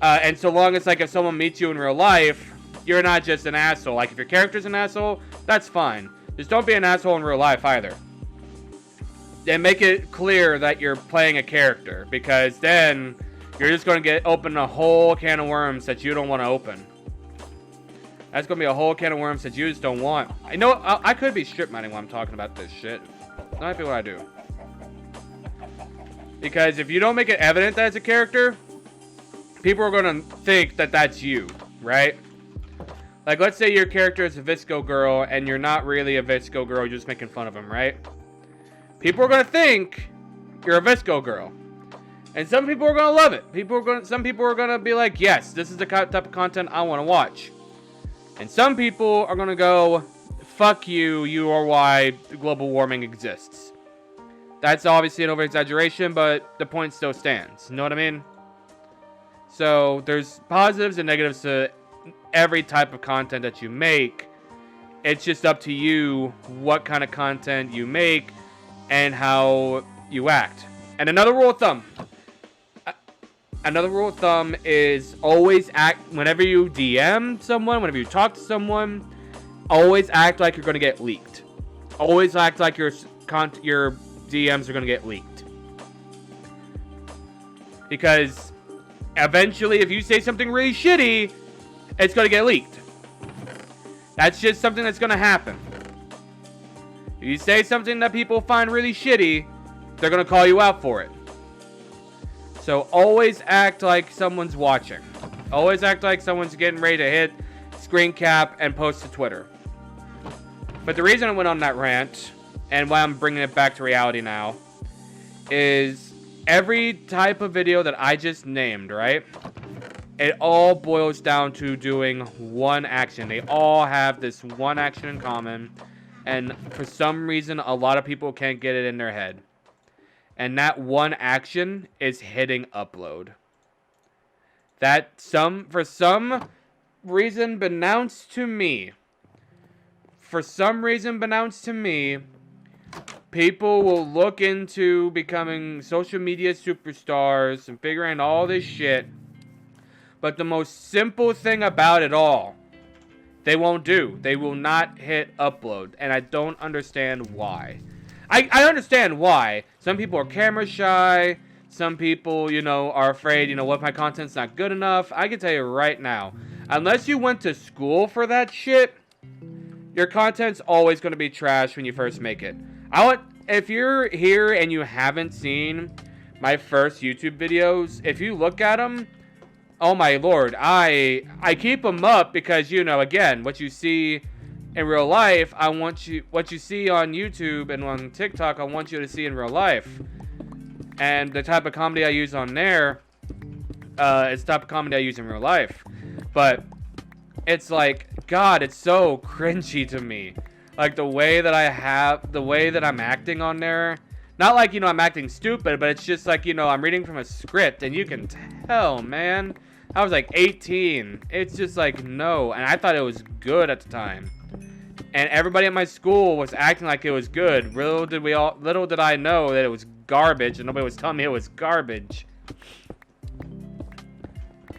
And so long as, like, if someone meets you in real life, you're not just an asshole. Like, if your character's an asshole, that's fine. Just don't be an asshole in real life either. And make it clear that you're playing a character, because then you're just going to open a whole can of worms that you don't want to open. That's going to be a whole can of worms that you just don't want. I know I could be strip mining while I'm talking about this shit. That might be what I do. Because if you don't make it evident that it's a character, people are going to think that that's you, right? Like, let's say your character is a Visco girl, and you're not really a Visco girl, you're just making fun of him, right? People are going to think you're a Visco girl. And some people are going to love it. Some people are going to be like, yes, this is the type of content I want to watch. And some people are going to go, fuck you, you are why global warming exists. That's obviously an over-exaggeration, but the point still stands. You know what I mean? So, there's positives and negatives to every type of content that you make. It's just up to you what kind of content you make and how you act. And another rule of thumb. Is always act, whenever you DM someone, whenever you talk to someone, always act like you're going to get leaked. Always act like your DMs are going to get leaked. Because eventually, if you say something really shitty, it's going to get leaked. That's just something that's going to happen. If you say something that people find really shitty, they're going to call you out for it. So always act like someone's watching. Always act like someone's getting ready to hit screen cap and post to Twitter. But the reason I went on that rant, and why I'm bringing it back to reality now, is every type of video that I just named, right? It all boils down to doing one action. They all have this one action in common, and for some reason, a lot of people can't get it in their head. And that one action is hitting upload. That for some reason announced to me, people will look into becoming social media superstars and figuring all this shit. But the most simple thing about it all, they won't do. They will not hit upload. And I don't understand why. I understand why. Some people are camera shy. Some people, are afraid, what if my content's not good enough? I can tell you right now, unless you went to school for that shit, your content's always going to be trash when you first make it. If you're here and you haven't seen my first YouTube videos, if you look at them, oh my lord, I keep them up because, again, what you see in real life, what you see on YouTube and on TikTok, I want you to see in real life. And the type of comedy I use on there, is the type of comedy I use in real life. But it's like, God, it's so cringy to me. Like, the way that I'm acting on there. Not like, I'm acting stupid, but it's just like, I'm reading from a script, and you can tell, man. I was like 18. It's just like, no. And I thought it was good at the time. And everybody at my school was acting like it was good. Little did I know that it was garbage, and nobody was telling me it was garbage.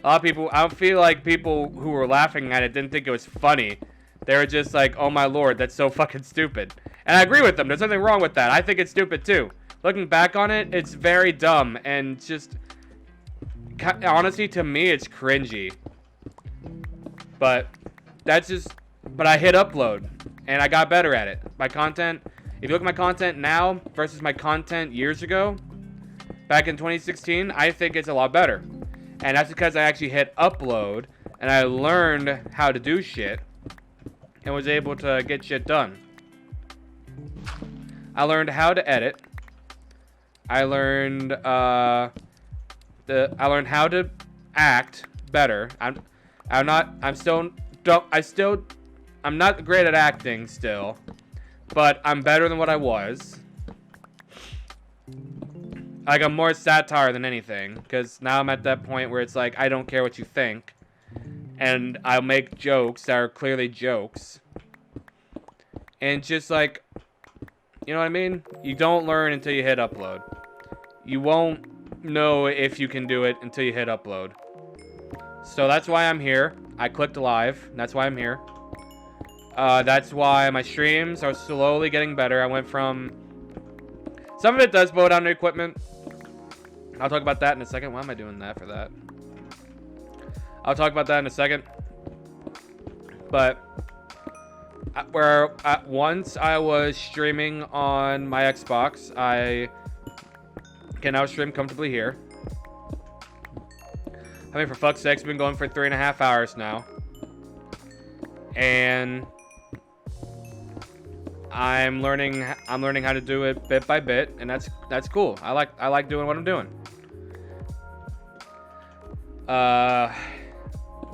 A lot of people, I feel like people who were laughing at it didn't think it was funny. They were just like, oh my lord, that's so fucking stupid. And I agree with them. There's nothing wrong with that. I think it's stupid too. Looking back on it, it's very dumb. And just, honestly, to me, it's cringy. But that's just, but I hit upload, and I got better at it. My content, if you look at my content now versus my content years ago, back in 2016, I think it's a lot better. And that's because I actually hit upload, and I learned how to do shit, and was able to get shit done. I learned how to edit. I learned I learned how to act better. I'm not great at acting still, but I'm better than what I was. Like, I'm more satire than anything, because now I'm at that point where it's like, I don't care what you think, and I'll make jokes that are clearly jokes. And just like, you know what I mean? You don't learn until you hit upload. You won't know if you can do it until you hit upload. So that's why I'm here. I clicked live. That's why I'm here. That's why my streams are slowly getting better. I went from... Some of it does boil down to equipment. I'll talk about that in a second. Why am I doing that for that? I'll talk about that in a second. But once I was streaming on my Xbox, I can now stream comfortably here. I mean, for fuck's sake, it's been going for 3.5 hours now. And I'm learning how to do it bit by bit, and that's cool. I like doing what I'm doing.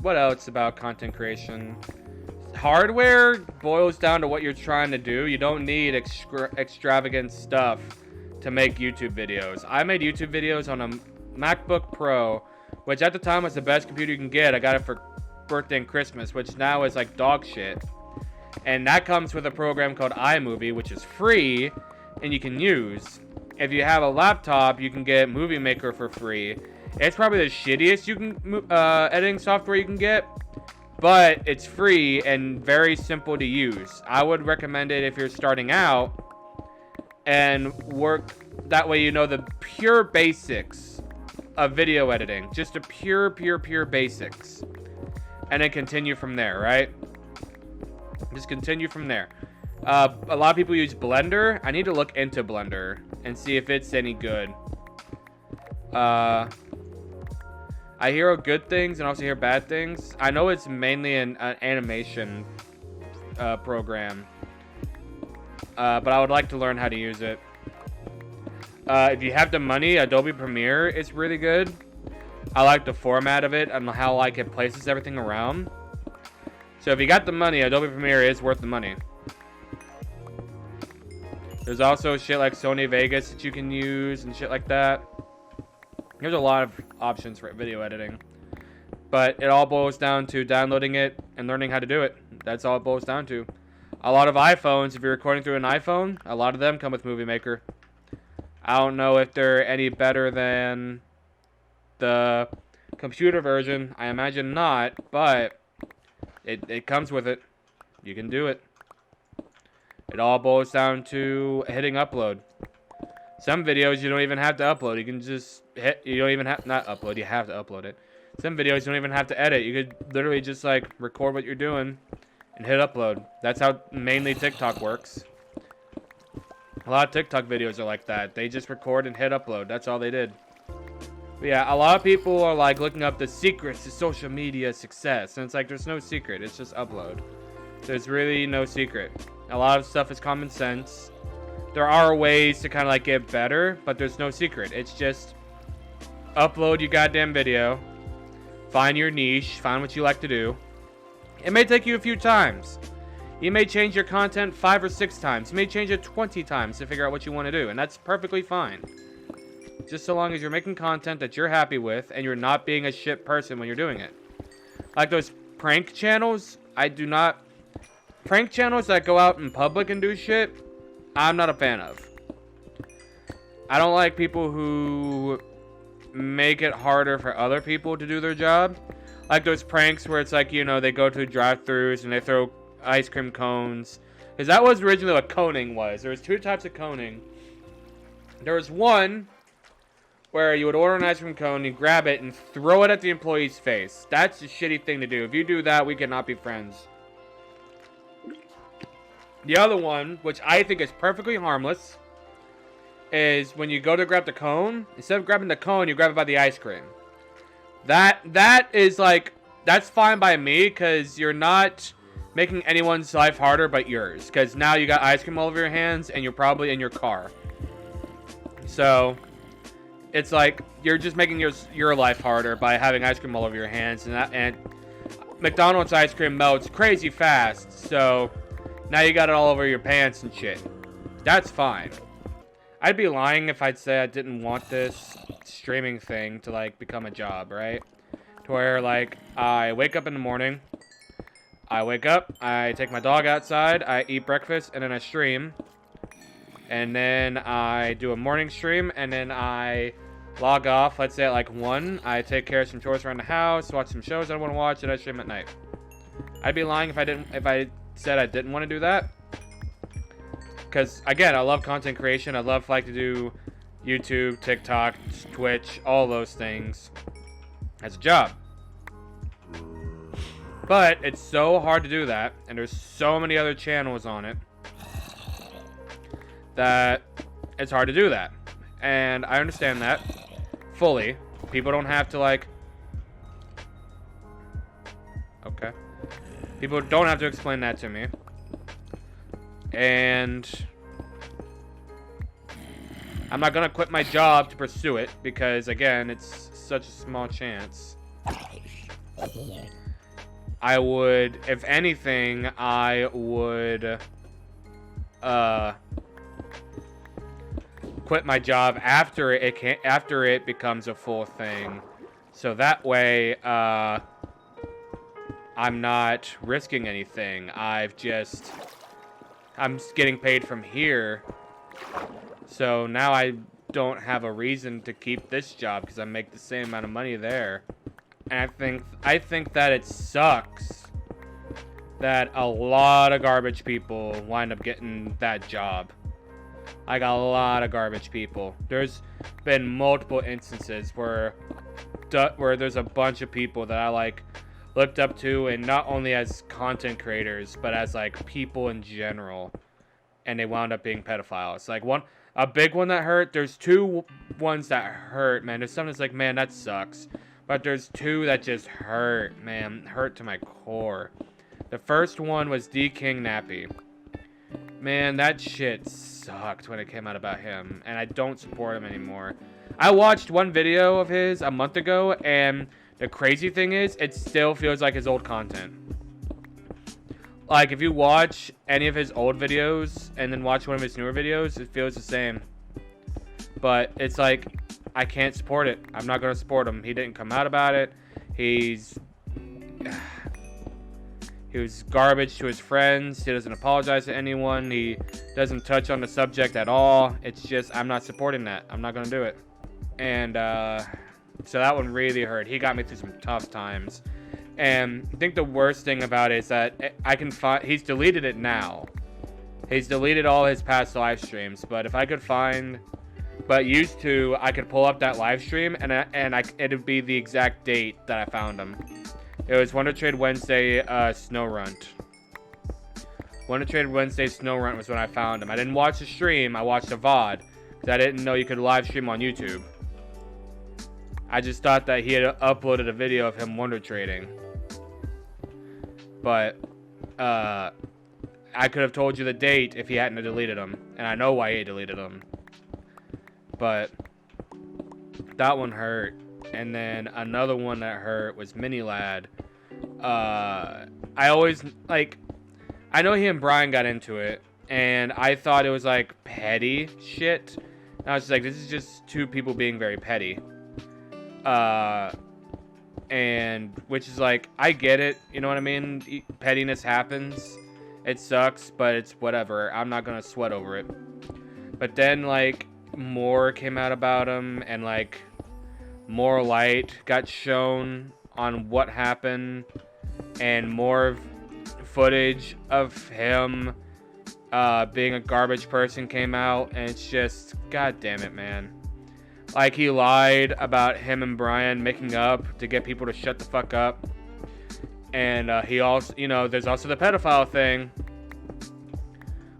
What else about content creation? Hardware boils down to what you're trying to do. You don't need extravagant stuff to make YouTube videos. I made YouTube videos on a MacBook Pro, which at the time was the best computer you can get. I got it for birthday and Christmas, which now is like dog shit. And that comes with a program called iMovie, which is free and you can use. If you have a laptop, you can get Movie Maker for free. It's probably the shittiest editing software you can get, but it's free and very simple to use. I would recommend it if you're starting out and work that way. You know the pure basics of video editing, just the pure basics, and then continue from there, right? Just continue from there. A lot of people use Blender. I need to look into Blender and see if it's any good. I hear good things and also hear bad things. I know it's mainly an animation program, but I would like to learn how to use it. If you have the money, Adobe Premiere is really good. I like the format of it and how like it places everything around. So if you got the money, Adobe Premiere is worth the money. There's also shit like Sony Vegas that you can use and shit like that. There's a lot of options for video editing. But it all boils down to downloading it and learning how to do it. That's all it boils down to. A lot of iPhones, if you're recording through an iPhone, a lot of them come with Movie Maker. I don't know if they're any better than the computer version. I imagine not, but it comes with it. You can do it. It all boils down to hitting upload. Some videos you don't even have to upload. You can just hit, you don't even have, not upload, you have to upload it. Some videos you don't even have to edit. You could literally just like record what you're doing and hit upload. That's how mainly TikTok works. A lot of TikTok videos are like that. They just record and hit upload. That's all they did. But yeah, a lot of people are like looking up the secrets to social media success. And it's like, there's no secret. It's just upload. There's really no secret. A lot of stuff is common sense. There are ways to kind of like get better, but there's no secret. It's just upload your goddamn video. Find your niche. Find what you like to do. It may take you a few times. You may change your content 5 or 6 times. You may change it 20 times to figure out what you want to do. And that's perfectly fine. Just so long as you're making content that you're happy with and you're not being a shit person when you're doing it. Like those prank channels, I do not... Prank channels that go out in public and do shit, I'm not a fan of. I don't like people who make it harder for other people to do their job. Like those pranks where it's like, you know, they go to drive-thrus and they throw ice cream cones. Because that was originally what coning was. There was 2 types of coning. There was one where you would order an ice cream cone, you grab it, and throw it at the employee's face. That's a shitty thing to do. If you do that, we cannot be friends. The other one, which I think is perfectly harmless, is when you go to grab the cone, instead of grabbing the cone, you grab it by the ice cream. That is like, that's fine by me, because you're not making anyone's life harder but yours. Because now you got ice cream all over your hands, and you're probably in your car. So, it's like, you're just making your life harder by having ice cream all over your hands. And McDonald's ice cream melts crazy fast, so now you got it all over your pants and shit. That's fine. I'd be lying if I'd say I didn't want this streaming thing to, like, become a job, right? To where, like, I wake up in the morning, I take my dog outside, I eat breakfast, and then I stream. And then I do a morning stream, and then I log off, let's say at, like, 1. I take care of some chores around the house, watch some shows I want to watch, and I stream at night. I'd be lying if I said I didn't want to do that. Because, again, I love content creation. I love, like, to do YouTube, TikTok, Twitch, all those things as a job. But it's so hard to do that, and there's so many other channels on it that it's hard to do that. And I understand that fully. People don't have to, like... Okay. People don't have to explain that to me. And I'm not gonna quit my job to pursue it because, again, it's such a small chance. I would, if anything, I would quit my job after it becomes a full thing, so that way I'm not risking anything. I'm getting paid from here, so now I don't have a reason to keep this job because I make the same amount of money there. And I think that it sucks that a lot of garbage people wind up getting that job. Like, a lot of garbage people. There's been multiple instances where there's a bunch of people that I, like, looked up to, and not only as content creators, but as, like, people in general, and they wound up being pedophiles. Like, a big one that hurt. There's two ones that hurt, man. There's some that's like, man, that sucks, but there's two that just hurt, man. Hurt to my core. The first one was D King Nappy. Man, that shit sucked when it came out about him, and I don't support him anymore. I watched one video of his a month ago, and the crazy thing is, it still feels like his old content. Like, if you watch any of his old videos and then watch one of his newer videos, it feels the same. But it's like, I can't support it. I'm not going to support him. He didn't come out about it. He was garbage to his friends. He doesn't apologize to anyone. He doesn't touch on the subject at all. It's just, I'm not supporting that. I'm not going to do it. And, so that one really hurt. He got me through some tough times. And I think the worst thing about it is that I can find... He's deleted it now. He's deleted all his past live streams. But if I could find... But used to, I could pull up that live stream, and it'd be the exact date that I found him. It was Wonder Trade Wednesday Snow Runt. Wonder Trade Wednesday Snow Runt was when I found him. I didn't watch the stream. I watched a VOD. Because I didn't know you could live stream on YouTube. I just thought that he had uploaded a video of him Wonder Trading. But, I could have told you the date if he hadn't deleted them. And I know why he deleted them. But, that one hurt. And then another one that hurt was Mini Lad. I always, like, I know he and Brian got into it. And I thought it was, like, petty shit. And I was just like, this is just two people being very petty. And which is like, I get it, you know what I mean? Pettiness happens. It sucks, but it's whatever. I'm not gonna sweat over it. But then, like, more came out about him, and, like, more light got shown on what happened, and more footage of him being a garbage person came out, and it's just, god damn it, man. Like, he lied about him and Brian making up to get people to shut the fuck up. And he also, you know, there's also the pedophile thing.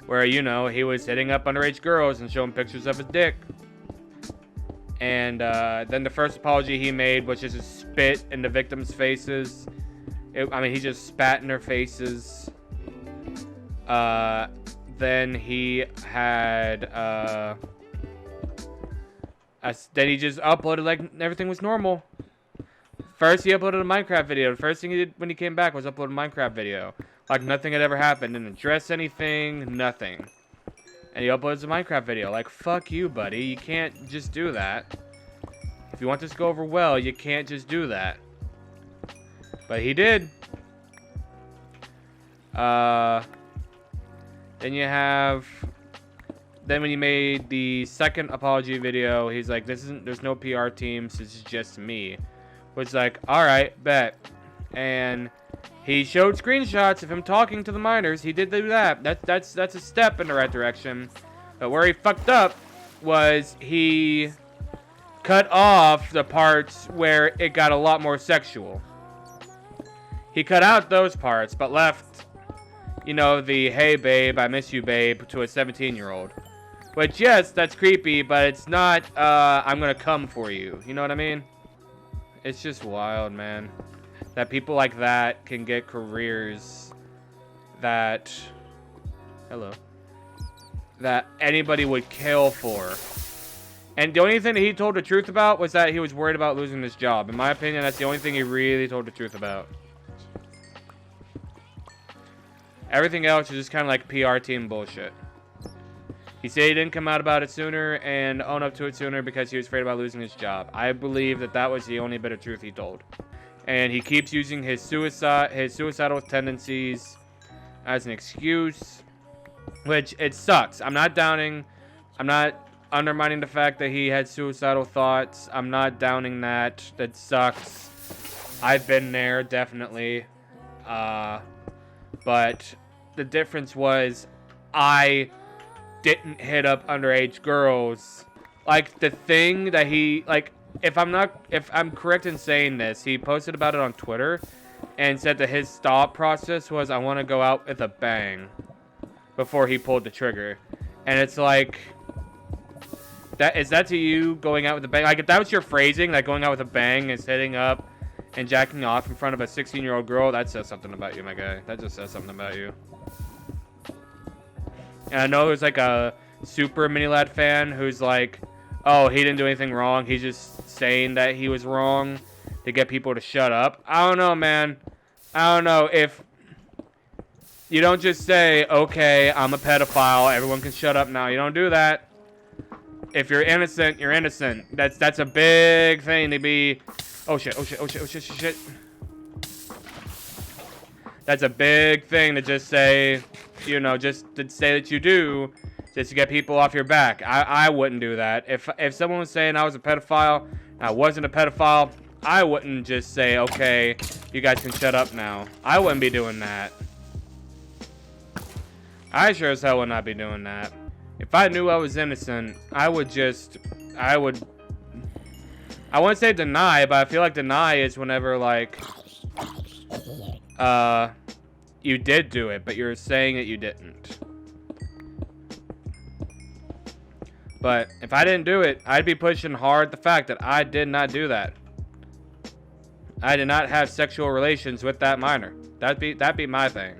where, you know, he was hitting up underage girls and showing pictures of his dick. And then the first apology he made was just to spit in the victims' faces. I mean, he just spat in their faces. Then he had, then he just uploaded like everything was normal. First, he uploaded a Minecraft video. The first thing he did when he came back was upload a Minecraft video. Like nothing had ever happened. Didn't address anything, nothing. And he uploads a Minecraft video. Like, fuck you, buddy. You can't just do that. If you want this to go over well, you can't just do that. But he did. Then you have... Then when he made the second apology video, he's like, there's no PR team, so this is just me. Was like, alright, bet. And he showed screenshots of him talking to the miners. He did do that. That's a step in the right direction. But where he fucked up was he cut off the parts where it got a lot more sexual. He cut out those parts, but left, you know, the hey babe, I miss you babe to a 17-year-old. Which, yes, that's creepy, but it's not, I'm gonna come for you. You know what I mean? It's just wild, man. That people like that can get careers that... Hello. That anybody would kill for. And the only thing that he told the truth about was that he was worried about losing his job. In my opinion, that's the only thing he really told the truth about. Everything else is just kind of like PR team bullshit. He said he didn't come out about it sooner and own up to it sooner because he was afraid about losing his job. I believe that that was the only bit of truth he told. And he keeps using his suicidal tendencies as an excuse, which it sucks. I'm not undermining the fact that he had suicidal thoughts. I'm not downing that. That sucks. I've been there, definitely. But the difference was I didn't hit up underage girls. Like, the thing that he, like, if I'm correct in saying this, he posted about it on Twitter and said that his thought process was, I want to go out with a bang before he pulled the trigger. And it's like, is that to you, going out with a bang? Like, if that was your phrasing, like going out with a bang is hitting up and jacking off in front of a 16-year-old girl, that says something about you, my guy. That just says something about you. And I know there's like a super Mini-Lad fan who's like, oh, he didn't do anything wrong. He's just saying that he was wrong to get people to shut up. I don't know, man. I don't know. If you don't just say, okay, I'm a pedophile, everyone can shut up now. You don't do that. If you're innocent, you're innocent. That's a big thing to be. Oh shit, oh shit, oh shit, oh shit, shit, shit. That's a big thing to just say, you know, just to say that you do, just to get people off your back. I wouldn't do that. If someone was saying I was a pedophile, and I wasn't a pedophile, I wouldn't just say, okay, you guys can shut up now. I wouldn't be doing that. I sure as hell would not be doing that. If I knew I was innocent, I wouldn't say deny, but I feel like deny is whenever, like, you did do it, but you're saying that you didn't. But if I didn't do it, I'd be pushing hard the fact that I did not do that. I did not have sexual relations with that minor. That'd be my thing.